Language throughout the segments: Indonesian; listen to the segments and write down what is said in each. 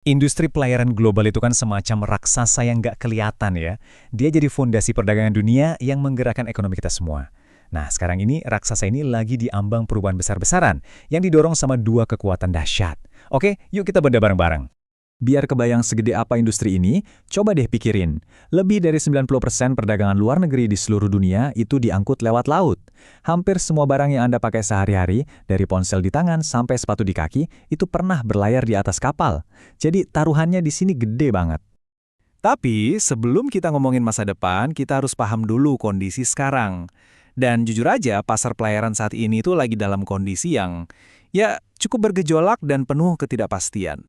Industri pelayaran global itu kan semacam raksasa yang nggak kelihatan ya. Dia jadi fondasi perdagangan dunia yang menggerakkan ekonomi kita semua. Nah, sekarang ini raksasa ini lagi diambang perubahan besar-besaran yang didorong sama dua kekuatan dahsyat. Oke, yuk kita bedah bareng-bareng. Biar kebayang segede apa industri ini, coba deh pikirin. Lebih dari 90% perdagangan luar negeri di seluruh dunia itu diangkut lewat laut. Hampir semua barang yang Anda pakai sehari-hari, dari ponsel di tangan sampai sepatu di kaki, itu pernah berlayar di atas kapal. Jadi taruhannya di sini gede banget. Tapi sebelum kita ngomongin masa depan, kita harus paham dulu kondisi sekarang. Dan jujur aja, pasar pelayaran saat ini tuh lagi dalam kondisi yang ya cukup bergejolak dan penuh ketidakpastian.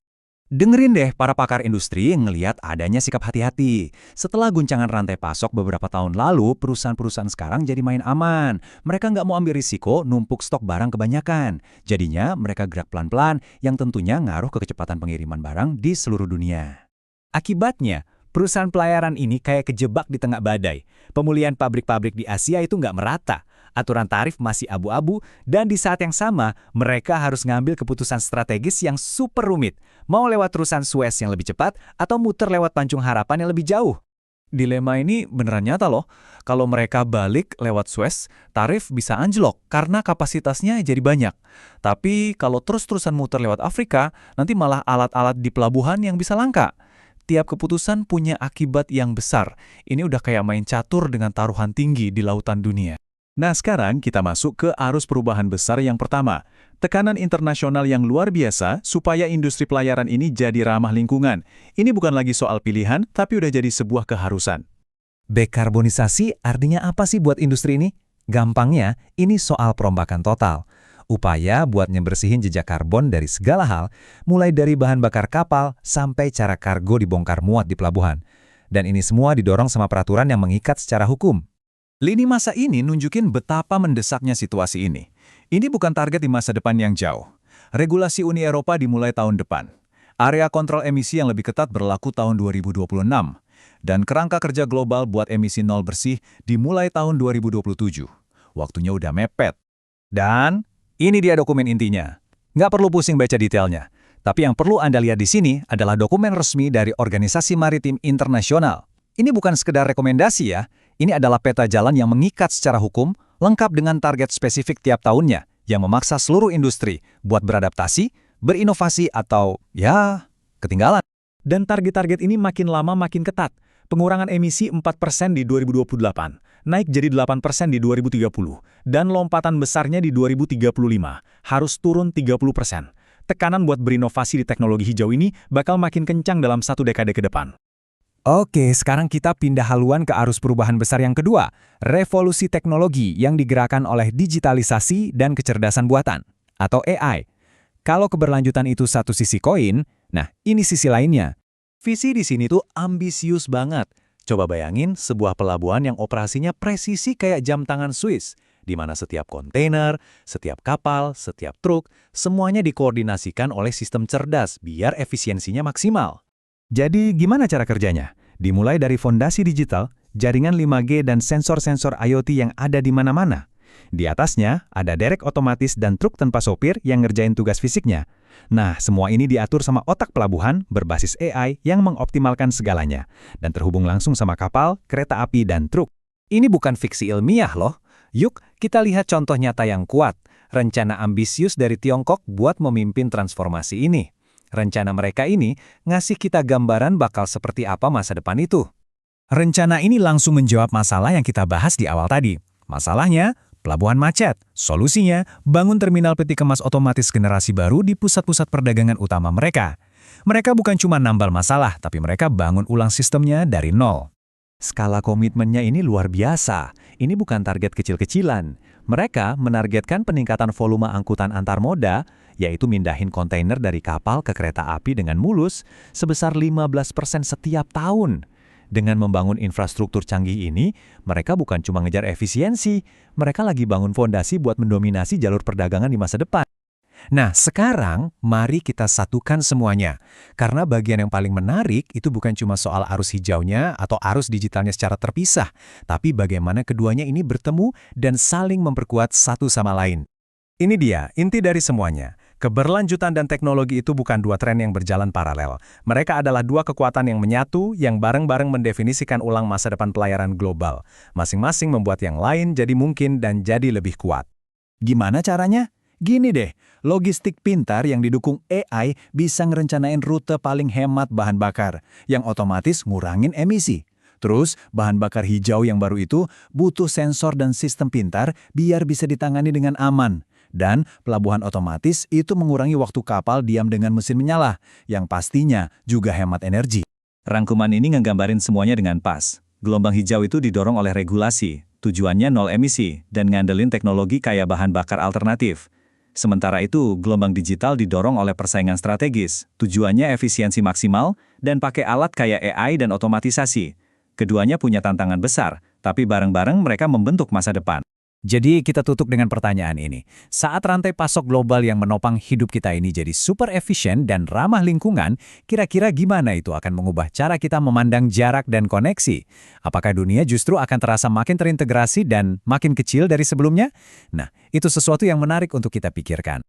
Dengerin deh para pakar industri ngelihat adanya sikap hati-hati. Setelah guncangan rantai pasok beberapa tahun lalu, perusahaan-perusahaan sekarang jadi main aman. Mereka nggak mau ambil risiko numpuk stok barang kebanyakan. Jadinya mereka gerak pelan-pelan yang tentunya ngaruh ke kecepatan pengiriman barang di seluruh dunia. Akibatnya, perusahaan pelayaran ini kayak kejebak di tengah badai. Pemulihan pabrik-pabrik di Asia itu nggak merata. Aturan tarif masih abu-abu, dan di saat yang sama, mereka harus ngambil keputusan strategis yang super rumit. Mau lewat terusan Suez yang lebih cepat, atau muter lewat Pancung Harapan yang lebih jauh. Dilema ini beneran nyata loh. Kalau mereka balik lewat Suez, tarif bisa anjlok karena kapasitasnya jadi banyak. Tapi kalau terus-terusan muter lewat Afrika, nanti malah alat-alat di pelabuhan yang bisa langka. Tiap keputusan punya akibat yang besar. Ini udah kayak main catur dengan taruhan tinggi di lautan dunia. Nah, sekarang kita masuk ke arus perubahan besar yang pertama. Tekanan internasional yang luar biasa supaya industri pelayaran ini jadi ramah lingkungan. Ini bukan lagi soal pilihan, tapi udah jadi sebuah keharusan. Dekarbonisasi artinya apa sih buat industri ini? Gampangnya, ini soal perombakan total. Upaya buat ngebersihin jejak karbon dari segala hal, mulai dari bahan bakar kapal sampai cara kargo dibongkar muat di pelabuhan. Dan ini semua didorong sama peraturan yang mengikat secara hukum. Lini masa ini nunjukin betapa mendesaknya situasi ini. Ini bukan target di masa depan yang jauh. Regulasi Uni Eropa dimulai tahun depan. Area kontrol emisi yang lebih ketat berlaku tahun 2026. Dan kerangka kerja global buat emisi nol bersih dimulai tahun 2027. Waktunya udah mepet. Dan ini dia dokumen intinya. Nggak perlu pusing baca detailnya. Tapi yang perlu Anda lihat di sini adalah dokumen resmi dari Organisasi Maritim Internasional. Ini bukan sekedar rekomendasi ya. Ini adalah peta jalan yang mengikat secara hukum, lengkap dengan target spesifik tiap tahunnya, yang memaksa seluruh industri buat beradaptasi, berinovasi atau, ya, ketinggalan. Dan target-target ini makin lama makin ketat. Pengurangan emisi 4% di 2028, naik jadi 8% di 2030, dan lompatan besarnya di 2035, harus turun 30%. Tekanan buat berinovasi di teknologi hijau ini bakal makin kencang dalam 1 dekade ke depan. Oke, sekarang kita pindah haluan ke arus perubahan besar yang kedua, revolusi teknologi yang digerakkan oleh digitalisasi dan kecerdasan buatan, atau AI. Kalau keberlanjutan itu satu sisi koin, nah ini sisi lainnya. Visi di sini tuh ambisius banget. Coba bayangin sebuah pelabuhan yang operasinya presisi kayak jam tangan Swiss, di mana setiap kontainer, setiap kapal, setiap truk, semuanya dikoordinasikan oleh sistem cerdas biar efisiensinya maksimal. Jadi gimana cara kerjanya? Dimulai dari fondasi digital, jaringan 5G dan sensor-sensor IoT yang ada di mana-mana. Di atasnya ada derek otomatis dan truk tanpa sopir yang ngerjain tugas fisiknya. Nah, semua ini diatur sama otak pelabuhan berbasis AI yang mengoptimalkan segalanya dan terhubung langsung sama kapal, kereta api, dan truk. Ini bukan fiksi ilmiah loh. Yuk, kita lihat contoh nyata yang kuat. Rencana ambisius dari Tiongkok buat memimpin transformasi ini. Rencana mereka ini ngasih kita gambaran bakal seperti apa masa depan itu. Rencana ini langsung menjawab masalah yang kita bahas di awal tadi. Masalahnya, pelabuhan macet. Solusinya, bangun terminal peti kemas otomatis generasi baru di pusat-pusat perdagangan utama mereka. Mereka bukan cuma nambal masalah, tapi mereka bangun ulang sistemnya dari nol. Skala komitmennya ini luar biasa. Ini bukan target kecil-kecilan. Mereka menargetkan peningkatan volume angkutan antar moda, yaitu mindahin kontainer dari kapal ke kereta api dengan mulus, sebesar 15% setiap tahun. Dengan membangun infrastruktur canggih ini, mereka bukan cuma ngejar efisiensi, mereka lagi bangun fondasi buat mendominasi jalur perdagangan di masa depan. Nah, sekarang mari kita satukan semuanya. Karena bagian yang paling menarik itu bukan cuma soal arus hijaunya atau arus digitalnya secara terpisah, tapi bagaimana keduanya ini bertemu dan saling memperkuat satu sama lain. Ini dia, inti dari semuanya. Keberlanjutan dan teknologi itu bukan dua tren yang berjalan paralel. Mereka adalah dua kekuatan yang menyatu, yang bareng-bareng mendefinisikan ulang masa depan pelayaran global. Masing-masing membuat yang lain jadi mungkin dan jadi lebih kuat. Gimana caranya? Gini deh, logistik pintar yang didukung AI bisa ngerencanain rute paling hemat bahan bakar, yang otomatis ngurangin emisi. Terus, bahan bakar hijau yang baru itu butuh sensor dan sistem pintar biar bisa ditangani dengan aman. Dan pelabuhan otomatis itu mengurangi waktu kapal diam dengan mesin menyala, yang pastinya juga hemat energi. Rangkuman ini ngegambarin semuanya dengan pas. Gelombang hijau itu didorong oleh regulasi, tujuannya nol emisi, dan ngandelin teknologi kayak bahan bakar alternatif. Sementara itu, gelombang digital didorong oleh persaingan strategis, tujuannya efisiensi maksimal, dan pakai alat kayak AI dan otomatisasi. Keduanya punya tantangan besar, tapi bareng-bareng mereka membentuk masa depan. Jadi kita tutup dengan pertanyaan ini. Saat rantai pasok global yang menopang hidup kita ini jadi super efisien dan ramah lingkungan, kira-kira gimana itu akan mengubah cara kita memandang jarak dan koneksi? Apakah dunia justru akan terasa makin terintegrasi dan makin kecil dari sebelumnya? Nah, itu sesuatu yang menarik untuk kita pikirkan.